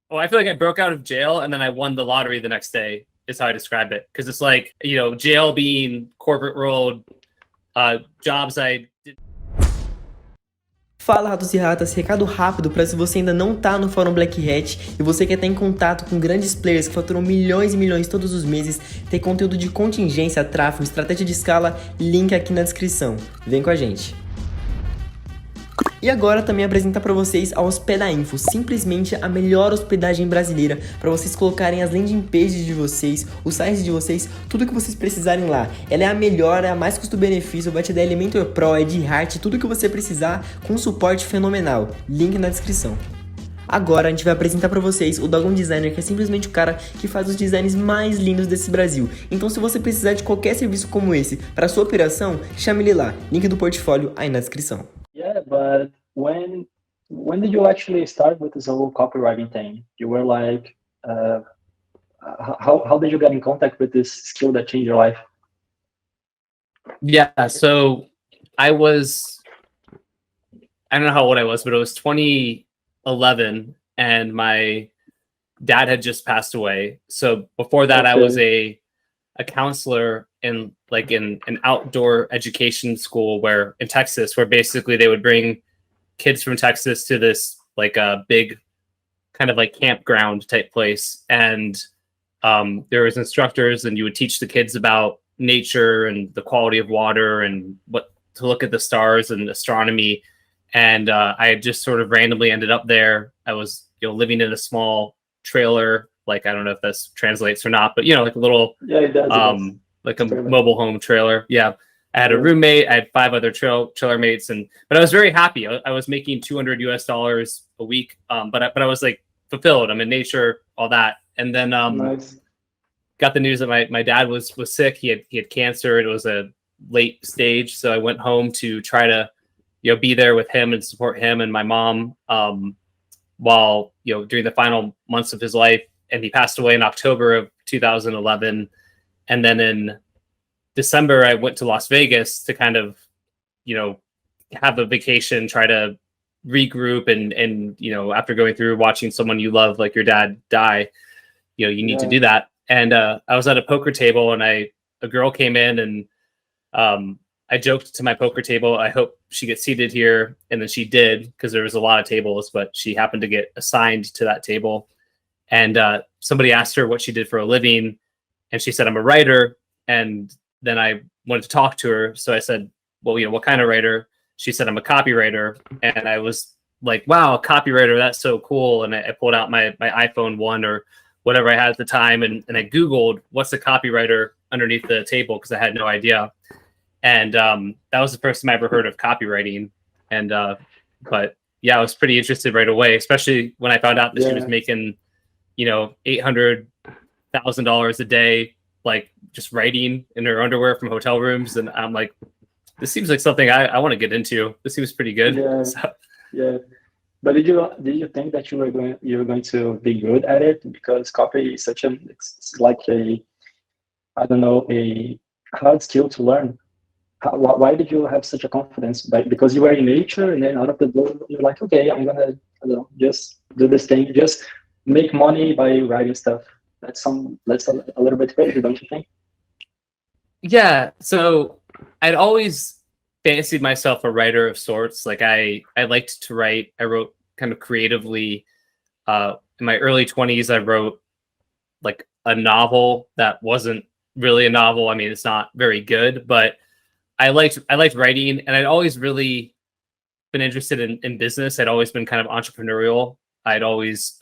Oh, I feel like I broke out of jail and then I won the lottery the next day is how I describe it. Because it's like, jail being corporate world, jobs I did. Fala, ratos e ratas, recado rápido para se você ainda não tá no fórum Black Hat e você quer estar em contato com grandes players que faturam milhões e milhões todos os meses, ter conteúdo de contingência, tráfego, estratégia de escala, link aqui na descrição. Vem com a gente! E agora também apresentar para vocês a Hospedagem, simplesmente a melhor hospedagem brasileira para vocês colocarem as landing pages de vocês, os sites de vocês, tudo que vocês precisarem lá. Ela é a melhor, é a mais custo-benefício, vai te dar Elementor Pro, AdHeart, tudo que você precisar com um suporte fenomenal. Link na descrição. Agora a gente vai apresentar para vocês o Dogon Designer, que é simplesmente o cara que faz os designs mais lindos desse Brasil. Então se você precisar de qualquer serviço como esse para sua operação, chame ele lá. Link do portfólio aí na descrição. Yeah, but when did you actually start with this whole copywriting thing? You were like, how did you get in contact with this skill that changed your life? Yeah, so I don't know how old I was, but it was 2011 and my dad had just passed away. So before that, okay. I was a counselor in an outdoor education school in Texas, where basically they would bring kids from Texas to this like a big kind of like campground type place. And there was instructors and you would teach the kids about nature and the quality of water and what to look at the stars and astronomy. And I had just sort of randomly ended up there. I was, living in a small trailer. Like, I don't know if this translates or not, but like a little, yeah, it does. Like a mobile home trailer. Yeah. I had a roommate. I had 5 other trailer mates, but I was very happy. I was making $200 US a week. But I was like fulfilled. I'm in nature, all that. And then nice. Got the news that my dad was sick. He had cancer. It was a late stage. So I went home to try to, be there with him and support him and my mom while, during the final months of his life. And he passed away in October of 2011. And then in December, I went to Las Vegas to kind of, have a vacation, try to regroup. And after going through watching someone you love, like your dad, die, you need to do that. And I was at a poker table and a girl came in and I joked to my poker table, I hope she gets seated here. And then she did, because there was a lot of tables, but she happened to get assigned to that table. And somebody asked her what she did for a living. And she said, I'm a writer. And then I wanted to talk to her. So I said, well, what kind of writer? She said, I'm a copywriter. And I was like, wow, copywriter, that's so cool. And I pulled out my iPhone 1 or whatever I had at the time. And I Googled what's a copywriter underneath the table, because I had no idea. And that was the first time I ever heard of copywriting. And but yeah, I was pretty interested right away, especially when I found out that she was making, $800,000 a day, like just writing in her underwear from hotel rooms. And I'm like, this seems like something I want to get into. This seems pretty good. Yeah. So. Yeah. But did you think that you were going to be good at it? Because copy is it's like a hard skill to learn. Why did you have such a confidence? Because you were in nature, and then out of the blue, you're like, okay, I'm gonna just do this thing, just make money by writing stuff. That's a little bit crazy, don't you think? Yeah. So I'd always fancied myself a writer of sorts. Like I liked to write. I wrote kind of creatively. In my early 20s, I wrote like a novel that wasn't really a novel. I mean, it's not very good, but I liked writing, and I'd always really been interested in business. I'd always been kind of entrepreneurial. I'd always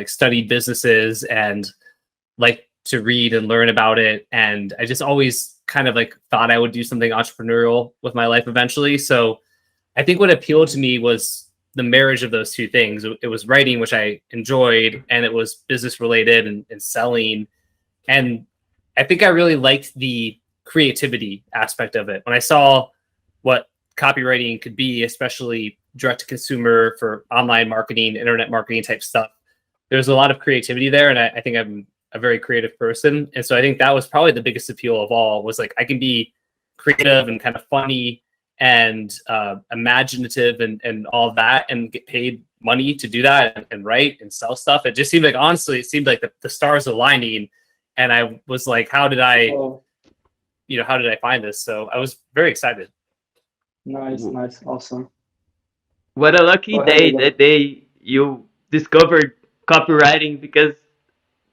studied businesses and liked to read and learn about it. And I just always kind of thought I would do something entrepreneurial with my life eventually. So I think what appealed to me was the marriage of those two things. It was writing, which I enjoyed, and it was business related and selling. And I think I really liked the creativity aspect of it. When I saw what copywriting could be, especially direct to consumer for online marketing, internet marketing type stuff, there's a lot of creativity there. And I think I'm a very creative person. And so I think that was probably the biggest appeal of all, was I can be creative and kind of funny and imaginative and all of that, and get paid money to do that and write and sell stuff. It just seemed like, honestly, it seemed like the stars aligning. And I was like, how did I find this? So I was very excited. Nice, awesome. What a lucky day that you discovered copywriting, because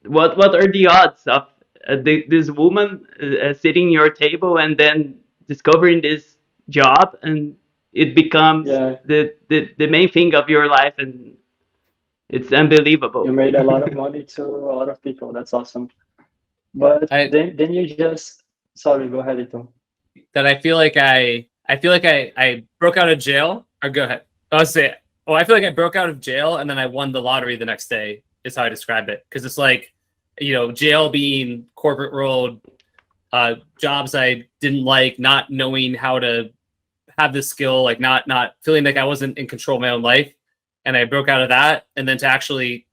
what are the odds of this woman sitting your table and then discovering this job, and it becomes the main thing of your life, and it's unbelievable. You made a lot of money to a lot of people. That's awesome. But then you just, sorry, go ahead, Ito. That I feel like I broke out of jail. Or go ahead. I feel like I broke out of jail and then I won the lottery the next day, is how I describe it. Because it's like, jail being corporate world, jobs I didn't like, not knowing how to have this skill, like not feeling like I wasn't in control of my own life. And I broke out of that. And then to actually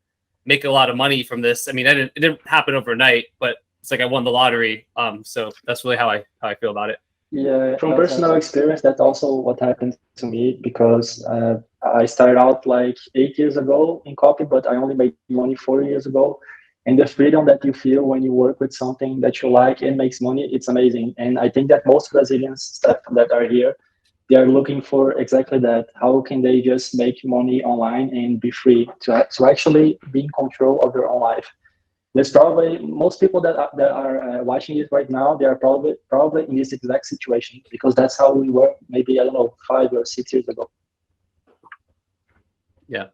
make a lot of money from this. I mean, it didn't happen overnight, but it's like I won the lottery. So that's really how I feel about it. Yeah, from personal experience, that's also what happened to me, because I started out like 8 years ago in copy, but I only made money 4 years ago. And the freedom that you feel when you work with something that you like and makes money, it's amazing. And I think that most Brazilians that are here, they are looking for exactly that. How can they just make money online and be free to actually be in control of their own life? There's probably most people that are watching it right now, they are probably in this exact situation, because that's how we were maybe, I don't know, 5 or 6 years ago. Yeah,